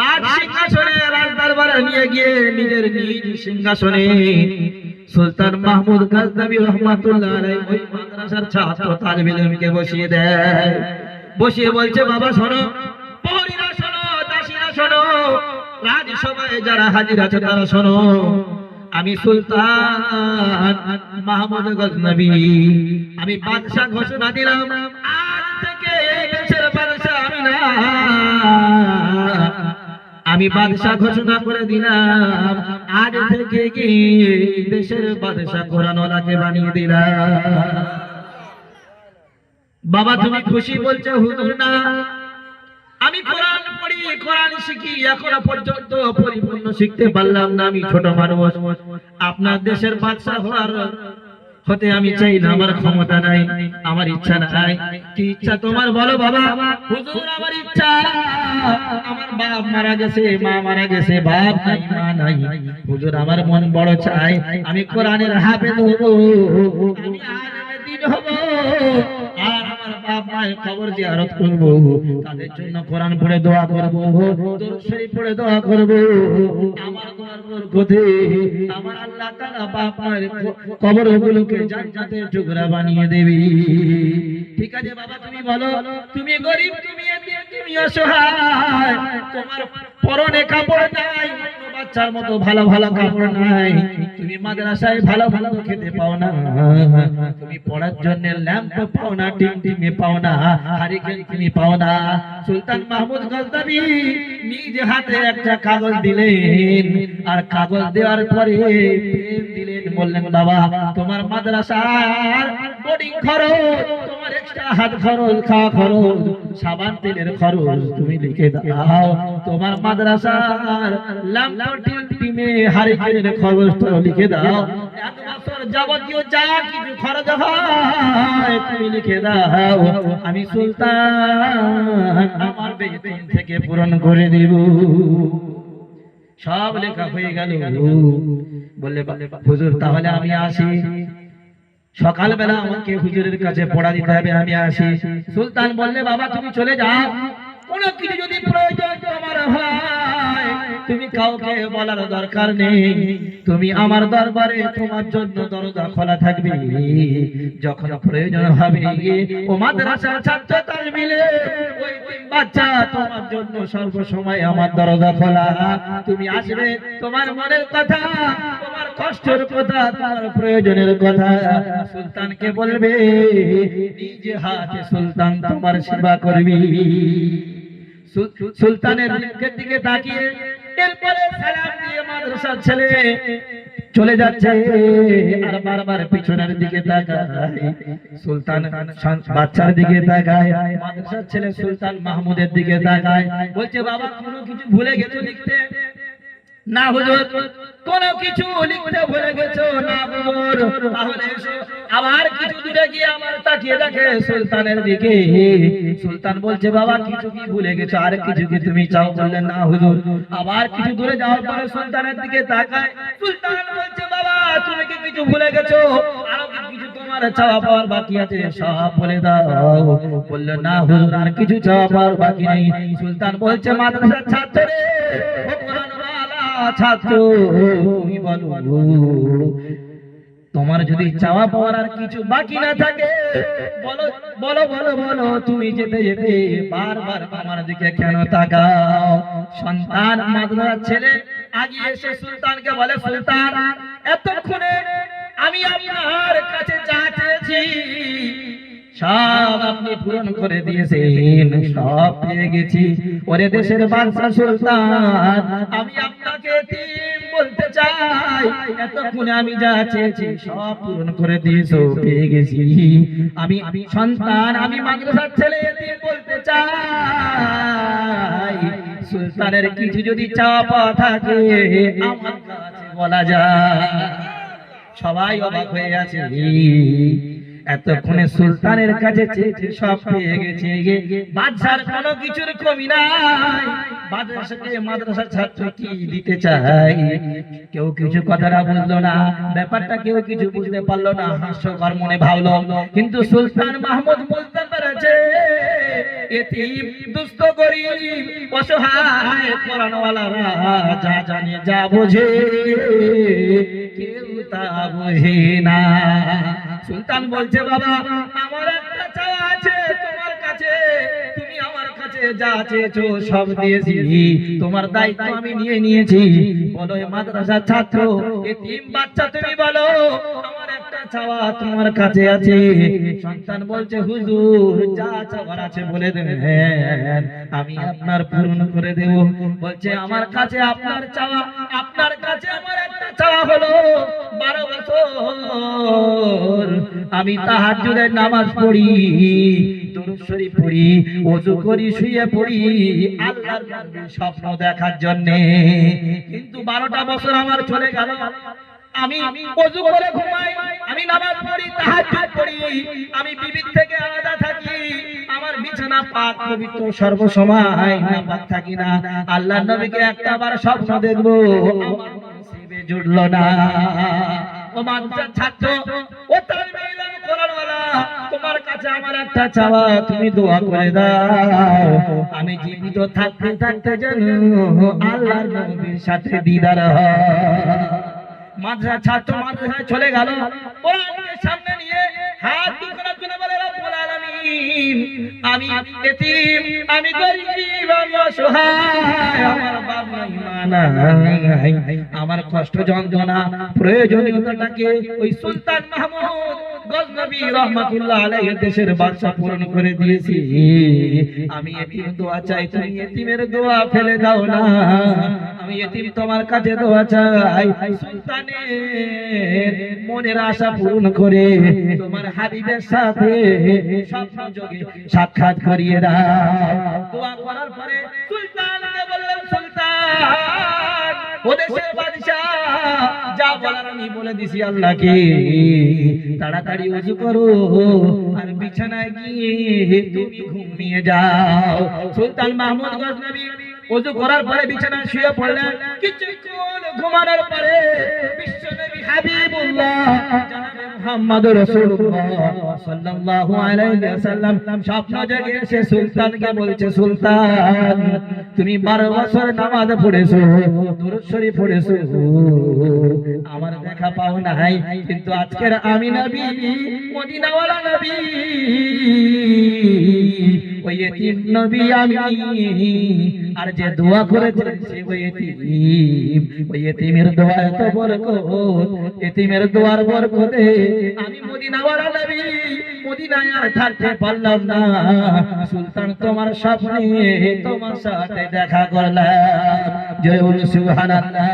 রাজ সিংহাসনে রাজ দরবারে নিয়ে গিয়ে নিজের নিজ সিংহাসনে সুলতান মাহমুদ গজনবী রহমাতুল্লাহ আলাইহি ওই মাদ্রাসার ছাত্র তালিবে ইলমকে বসিয়ে দেয়। বসিয়ে বলছে, বাবা শোনো, প্রহরীরা শোনো, দাসীরা শোনো, রাজসভায় যারা হাজির আছে তারা শোনো, আমি সুলতান মাহমুদ গজনবী আমি বাদশা ঘোষণা দিলাম, আজ থেকে এই দেশের বাদশা আমি না, আমি বাদশা ঘোষণা করে দিলাম, আজ থেকে কি দেশের বাদশা কোরআনওয়ালাকে বানিয়ে দিলাম। বাবা তুমি খুশি? বলছে হুজুর না, আমি কোরআন পড়ি, কোরআন শিখি, এখনো পর্যন্ত পরিপূর্ণ শিখতে পারলাম না, আমি ছোট মানুষ, আপনার দেশের বাদশা হতে আমি চাই না, আমার ক্ষমতা নাই, আমার ইচ্ছা নাই। কি ইচ্ছা তোমার বলো? বাবা হুজুর আমার ইচ্ছা, আমার বাপ মারা গেছে, মা মারা গেছে, বাপ নাই মা নাই, হুজুর আমার মন বড় চাই আমি কোরআনের হাফেজ হব, আমি আলেমের দিন হব, আর আমার বাপ মায়ের কবর জিয়ারত করব, তাদের জন্য কোরআন পড়ে দোয়া করব, দরুদ শরীফ পড়ে দোয়া করব, আমার দোয়ার বরকতে আমার আল্লাহ তাআলা বাপ মায়ের কবরগুলোকে জান্নাতের টুকরা বানিয়ে দেবে। ঠিক আছে বাবা তুমি বলো, তুমি গরিব, তুমি এতিম, তুমি অসহায়, তোমার পরনে কাপড় নাই, বাচ্চার মতো ভালো ভালো কাপড় নাই, তুমি মাদ্রাসায় ভালো ভালো খেতে পাও না, তুমি পড়ার জন্য ল্যাম্প পাও না, টিমটিমে পাও না, হারিকেন তুমি পাও না। সুলতান মাহমুদ গজনবী নিজ হাতে একটা কাগজ দিলেন, আর কাগজ দেওয়ার পরে পেন দিলেন, বললেন বাবা তোমার মাদ্রাসার বোর্ডিং খরচ, তোমার এক্সট্রা হাত খরচ, খাওয়া খরচ, সাবান তেলের খরচ তুমি লিখে দাও, তোমার মাদ্রাসার ল্যাম্প টিমে হারিকেনের খরচটা লিখে দাও, এক বছর যাবতীয় যা কিছু খরচ হয় তুমি লিখে দাও, আমি সুলতান আমার বেতন থেকে পূরণ করে দেব। সব লেখা হয়ে গেল। বললে হুজুর তাহলে আমি আসি, সকালবেলা আমাকে হুজুরের কাছে পড়া দিতে হবে, আমি আসি। সুলতান বললে বাবা তুমি চলে যাও, কোনো কিছু যদি প্রয়োজন তোমার হয় তুমি কাউকে বলার দরকার নেই, তুমি আমার দরবারে তোমার জন্য দরজা খোলা থাকবে, যখন প্রয়োজন হবে ও মাদ্রাসার ছাত্র তালমিলে ওই বাচ্চা তোমার জন্য সর্বসময় আমার দরজা খোলা, তুমি আসবে, তোমার মনের কথা, তোমার কষ্টের কথা, তোমার প্রয়োজনের কথা সুলতানকে বলবে, নিজে হাতে সুলতান তোমার সেবা করবি। সুলতানের দিকে তাকিয়ে এরপরে সালাম দিয়ে মাদ্রাসার ছেলে চলে যাচ্ছে, আর বারবার পিছনের দিকে তাকায়, সুলতান বাচ্চার দিকে তাকায়, মাদ্রাসার ছেলে সুলতান মাহমুদের দিকে তাকায়, বলছে বাবা কোনো কিছু ভুলে গেছো লিখতে? না হুজুর কোন কিছু লিখতে ভুলে গেছো? না হুজুর। তাহলে এসো। আবার কিছু দূরে গিয়ে আমার তাকিয়ে দেখে সুলতানের দিকে, সুলতান বলছে বাবা কিছু কি ভুলে গেছো, আর কিছু কি তুমি চাও? বললেন না হুজুর। আবার কিছু দূরে যাওয়ার পরে সুলতানের দিকে তাকায়, সুলতান বলছে বাবা তুমি কি কিছু ভুলে গেছো, আরো কিছু তোমার চাওয়া পাওয়ার বাকি আছে, সব বলে দাও। বললেন না হুজুর আর কিছু চাওয়া পাওয়ার বাকি নেই। সুলতান বলছে মাদ্রাসার ছাত্র রে, ছাত্র তুমি বলো, তোমার যদি চাওয়া পাওয়ার আর কিছু বাকি না থাকে বলো বলো বলো বলো, তুমি যেতে যেতে বারবার আমার দিকে কেন তাকাও? সন্তান মাদ্রাসার ছেলে আগিয়ে এসে সুলতানকে বলে, সুলতান এতক্ষণে আমি আপনার কাছে যা চেয়েছি সব আপনি পূরণ করে দিয়েছেন, সব পেয়ে গেছি। ওরে দেশের বাদশা সুলতান, আমি আপনাকে এতিম বলতে চাই, এতক্ষণে আমি যা চেয়েছি সব পূরণ করে দিয়েছো, পেয়ে গেছি। আমি সন্তান, আমি মাদ্রাসার ছেলে, এতিম বলতে চাই। সুলতানের কিছু যদি চাওয়া পাওয়া থাকে আমার কাছে বলা যায়। সবাই অবাক হয়ে আছে। এতক্ষণে সুলতানের কাছে চেয়েছে, সব পেয়ে গেছে। বাদশার কোনো কিছুর কমি নাই। মাদ্রাসার ছাত্র কি দিতে চাই, কেউ কিছু কথাটা বুঝলো না, ব্যাপারটা কেউ কিছু বুঝতে পারলো না, হাস্যকর মনে ভাবলো। কিন্তু সুলতান মাহমুদ বুঝতে পেরেছে এতিম, দুস্থ, গরিব, অসহায় কোরআনওয়ালারা যা জানে, যা বোঝে, কেউ তা বোঝে না। সুলতান বলছে, বাবা আমার একটা চাওয়া আছে তোমার কাছে, তুমি আমার কাছে যা চেয়েছো সব দিয়েছি, তোমার দায়িত্ব আমি নিয়ে নিয়েছি। বলো এ মাদ্রাসার ছাত্র, এতিম বাচ্চা, তুমি বলো আমার একটা চাওয়া তোমার কাছে আছে। সন্তান বলছে, হুজুর যা চাওয়ার আছে বলে দেন, আমি আপনার পূরণ করে দেব। বলছে, আমার কাছে আপনার চাওয়া, আপনার কাছে আমার একটা চাওয়া হলো 12 বছর আমি তাহাজ্জুদের নামাজ পড়ি, দুরূদ শরীফ পড়ি, ওযু করি, শুয়ে পড়ি আল্লাহর নবীর স্বপ্ন দেখার জন্য। কিন্তু 12টা বছর আমার চলে গেল, আমি ওযু করে ঘুমাই, আমি নামাজ পড়ি, তাহাজ্জুদ পড়ি, আমি বিবির থেকে আলাদা থাকি, আমার বিছানা পাক পবিত্র সর্বসময় নাপাক থাকি না। আল্লাহর নবীকে একটাবার স্বপ্ন দেখবো, আমার নসিবে জুটলো না। ও মাদ্রাসার ছাত্র, ও তালিবে ইলম কোরআনওয়ালা, তোমার কাছে আমার একটা চাওয়া, তুমি দোয়া করে দাও আমি জীবিত থাকতে থাকতে যেন আল্লাহর নবীর সাথে দিদার হয়। মাদ্রাসার ছাত্র মাদ্রাসায় চলে গেল, কোরআনকে সামনে নিয়ে হাত দুখানা তুলে বলে, রব্বুল আলামিন আমি এতিম, আমি গরীব, আমি অসহায়, আমার বাপ নাই, মা নাই, আমার কষ্ট যন্ত্রণা প্রয়োজনীয়তাটাকে ওই সুলতান মাহমুদ গজনবী রহমাতুল্লাহ আলাইহি দেশের বাদশা পূরণ করে দিয়েছি। আমি এতিম দোয়া চাই, তুমি এতিমের দোয়া ফেলে দাও না, আমি এতিম তোমার কাছে দোয়া চাই, সুলতানের মনের আশা পূরণ করে তোমার হাবিবের সাথে স্বপ্ন যোগে সাক্ষাৎ করিয়ে দাও। দোয়া করার পরে সুলতানকে বললেন, সুলতান ও দেশের বাদশা, যা বলার আমি বলে দিছি আল্লাহকে, তাড়াতাড়ি ওযু করো আর বিছানায় গিয়ে তুমি ঘুমিয়ে যাও। সুলতান মাহমুদ গজনবী ওযু করার পরে বিছানায় শুয়ে পড়লেন। কিছুক্ষণ ঘুমানোর পরে বিশ্বনবী হাবিবুল্লাহ জনাবে মুহাম্মদ রাসূলুল্লাহ সাল্লাল্লাহু আলাইহি ওয়াসাল্লাম স্বপ্ন জেগে এসে সুলতানকে বলছে, সুলতান তুমি 12 বছর নামাজ পড়েছো, দুরূদ শরীফ পড়েছো, আমার দেখা পাও নাই, কিন্তু আজকের আমি নবী, মদিনাওয়ালা নবী, ওই এতিম নবী আমি, আর যে দোয়া করেছে সে ওই এতিম, ওই এতিমের দোয়া এত বরকত, এতিমের দোয়ার বরকতে আমি মদিনাওয়ালা নবী, মদিনায় আর থাকতে পারলাম না। সুলতান তোমার স্বপ্নে তোমার সাথে দেখা করলাম, জয় বলুন সুবহানাল্লাহ।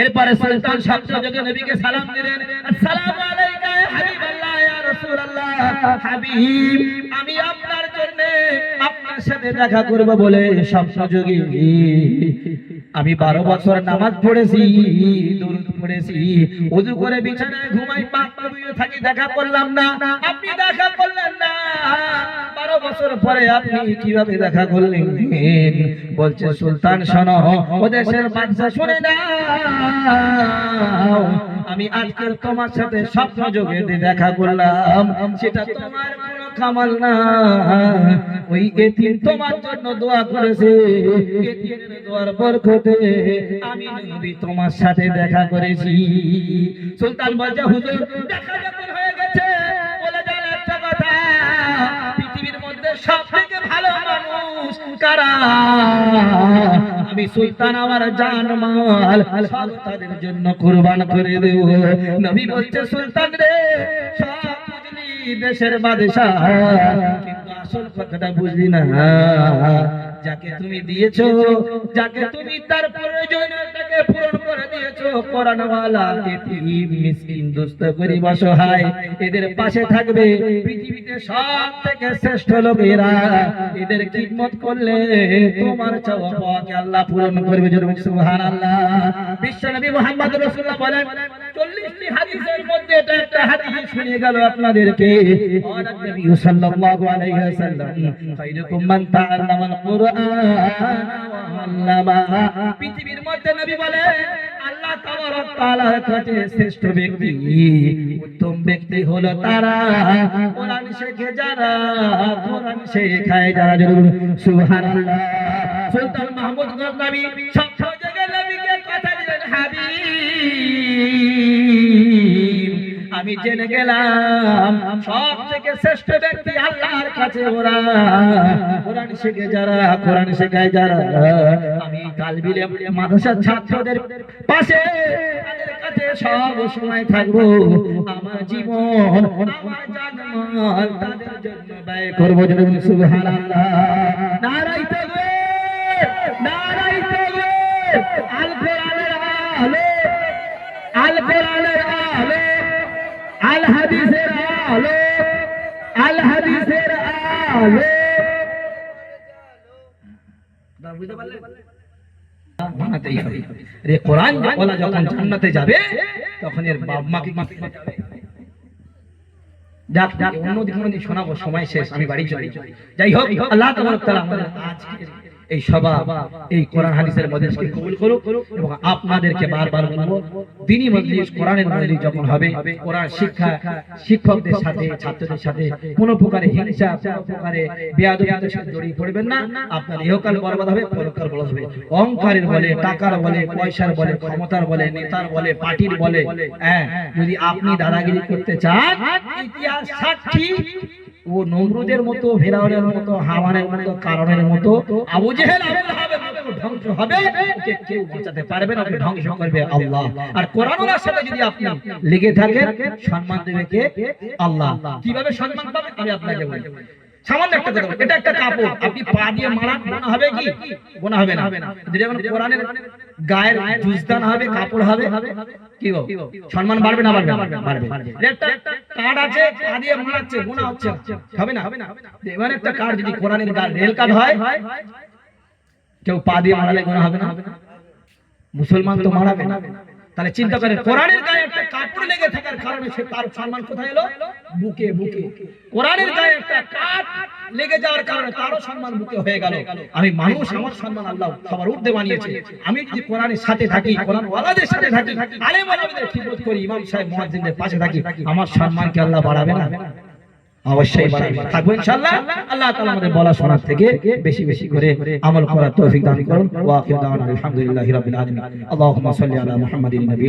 এরপরে সুলতান স্বপ্ন যোগে নবীকে সালাম দিলেন, আসসালামু আলাইকা ইয়া হাবিবাল্লাহ, ইয়া রাসূলুল্লাহ, হাবিব আমি আপনার জন্য আপনার সাথে দেখা করব বলে স্বপ্ন যোগে আমি 12 বছর নামাজ পড়েছি, দুরূদ পড়েছি, ওযু করে বিছানায় ঘুমাই, পাক পবিত্র থাকি, দেখা করলাম না, আপনি দেখা করলেন না। 12 বছর পরে আপনি কিভাবে দেখা করলেন? বলছে, সুলতান শোনো, ও দেশের বাদশা শুনে নাও, আমি আজকে তোমার সাথে স্বপ্ন যোগে দেখা করলাম, সেটা তোমার কোনো কামাল না, ওই এতিম তোমার জন্য দোয়া করেছে, এতিমের দোয়ার বরকতে আমি নবী তোমার সাথে দেখা করেছি। সুলতান বলছে, হুজুর দেখা যখন হয়ে গেছে, বলে যান একটা কথা, পৃথিবীর মধ্যে সবথেকে ভালো মানুষ কারা? আমি সুলতান আমার জান মাল সব তাদের জন্য কুরবান করে দেব। নবী বলছে, সুলতান রে সব বুঝলি দেশের বাদশা, কিন্তু আসল কথাটা বুঝলি না, যাকে তুমি দিয়েছো, যাকে তুমি তার প্রয়োজনীয়তাকে পূরণ করে দিয়েছো, কোরআনওয়ালা, এতিম, মিসকিন, দুস্থ, গরীব, অসহায়, এদের পাশে থাকবে পৃথিবীতে সবথেকে শ্রেষ্ঠ লোকেরা, এদের খিদমত করলে তোমার চাওয়া পাওয়াকে আল্লাহ পূরণ করবে। সুবহানাল্লাহ। বিশ্বনবী মুহাম্মদ রাসূলুল্লাহ বলেন, 40টি হাদিসের মধ্যে এটা একটা হাদিস শুনে গেল আপনাদেরকে। নবী সাল্লাল্লাহু আলাইহি ওয়াসাল্লাম খায়রুকুম মান তাআল্লামাল কুরআন ওয়া আল্লামা। পৃথিবীর মধ্যে নবী বলে আল্লাহ তাবারক তাআলার কাছে শ্রেষ্ঠ ব্যক্তি, উত্তম ব্যক্তি হলো তারা কোরআন শেখে যারা, কোরআন শেখায় যারা। সুবহানাল্লাহ। সুলতান মাহমুদ গজনবী সব জায়গায় নবীকে কথা দিলেন, হাবিব আমি জেনে গেলাম সব থেকে শ্রেষ্ঠ ব্যক্তি আল্লাহর কাছে ওরা কোরআন শেখে যারা, কোরআন শেখায় যারা। আমি তালবিলে মাদ্রাসার ছাত্রদের পাশে তাদের কাছে সব সময় থাকবো। আমার জীবন আমার জানমাল তাদের জন্য ব্যয় করবো। সুবহানাল্লাহ। নারায়ে তাকবীর, নারায়ে তাকবীর। আল কোরআনের আলো, আল কোরআনের আলো, আল হাদিসের আলো, আল হাদিসের আলো। বুঝতে পারলেন? বানাতেই হবে। রে কোরআন ওয়ালা যখন জান্নাতে যাবে তখন এর বাপ মাকে কি যাবে? যাক যাক, অন্যদিকে শোনাবো, সময় শেষ, আমি বাড়ি চলে যাই। যাই হোক, আল্লাহ তাবারক তাআলা আমাদের আজকে এই সভা, এই কোরআন হাদিসের মজলিসকে কবুল করুক। এবং আপনাদেরকে বারবার বলবো, দ্বীনি মজলিস, কোরআনের মজলিস যখন হবে, কোরআন শিক্ষা শিক্ষকদের সাথে ছাত্রদের সাথে কোনো প্রকারে হিংসা, কোনো প্রকারে বেয়াদবির সাথে জড়িয়ে পড়বেন না। আপনার ইহকাল বরবাদ হবে, পরকাল বরবাদ হবে। অহংকারের বলে, টাকার বলে, পয়সার বলে, ক্ষমতার বলে, নেতার বলে, পার্টির বলে, হ্যাঁ, যদি আপনি দাদাগিরি করতে চান, ইতিহাস সাক্ষী ও নমরুদের মতো, ফিরাউনের মতো, হামানের মতো, কারণের মতো, আবু জেহেল, আবু লাহাবের মতো ধ্বংস হবে, ওকে কেউ বাঁচাতে পারবে না, ওকে ধ্বংস করবে আল্লাহ। আর কোরআনের সাথে যদি আপনি লেগে থাকেন, সম্মান দেবে কে? আল্লাহ। কিভাবে সম্মান পাবেন আমি আপনাকে বলি। সামান্য একটা কথা, এটা একটা কাপড়, আপনি পা দিয়ে মারান, গোনা হবে কি? গোনা হবে না। যখন কোরআনের গায়ের জুজদান হবে, কাপড় হবে, কি হবে? সম্মান বাড়বে না বাড়বে? বাড়বে। একটা কার্ড আছে, পা দিয়ে মারাচ্ছে, গোনা হচ্ছে, হবে না? এবার একটা কার্ড যদি কোরআনের গায়ে রেল কার্ড হয়, কেউ পা দিয়ে মারালে গোনা হবে না? মুসলমান তো মারাবে না। তাহলে চিন্তা করেন, কোরআনের গায়ে একটা কাপড় লেগে থাকার কারণে সে তার সম্মান কোথায় এলো? বুকে। বুকে কোরআনের গায়ে একটা কাট লেগে যাওয়ার কারণে তারও সম্মান বুকে হয়ে গেল। আমি মানুষ, আমার সম্মান আল্লাহ সবার ঊর্ধ্বে বানিয়েছে। আমি যদি কোরআনের সাথে থাকি, কোরআন ওয়ালাদের সাথে থাকি, আলেম ওলামাদের খিদমত করি, ইমাম সাহেব মুয়াজ্জিনদের পাশে থাকি, আমার সম্মানকে আল্লাহ বাড়াবে না? অবশ্যই বাড়াবে। থাকবো ইনশাআল্লাহ। আল্লাহ তাআলা আমাদের বলা শোনার থেকে বেশি বেশি করে আমল করার তৌফিক দান করুন। ওয়া আখিরু দাওয়ানা আলহামদুলিল্লাহি রাব্বিল আলামিন। আল্লাহুম্মা সাল্লি আলা মুহাম্মাদিন নবী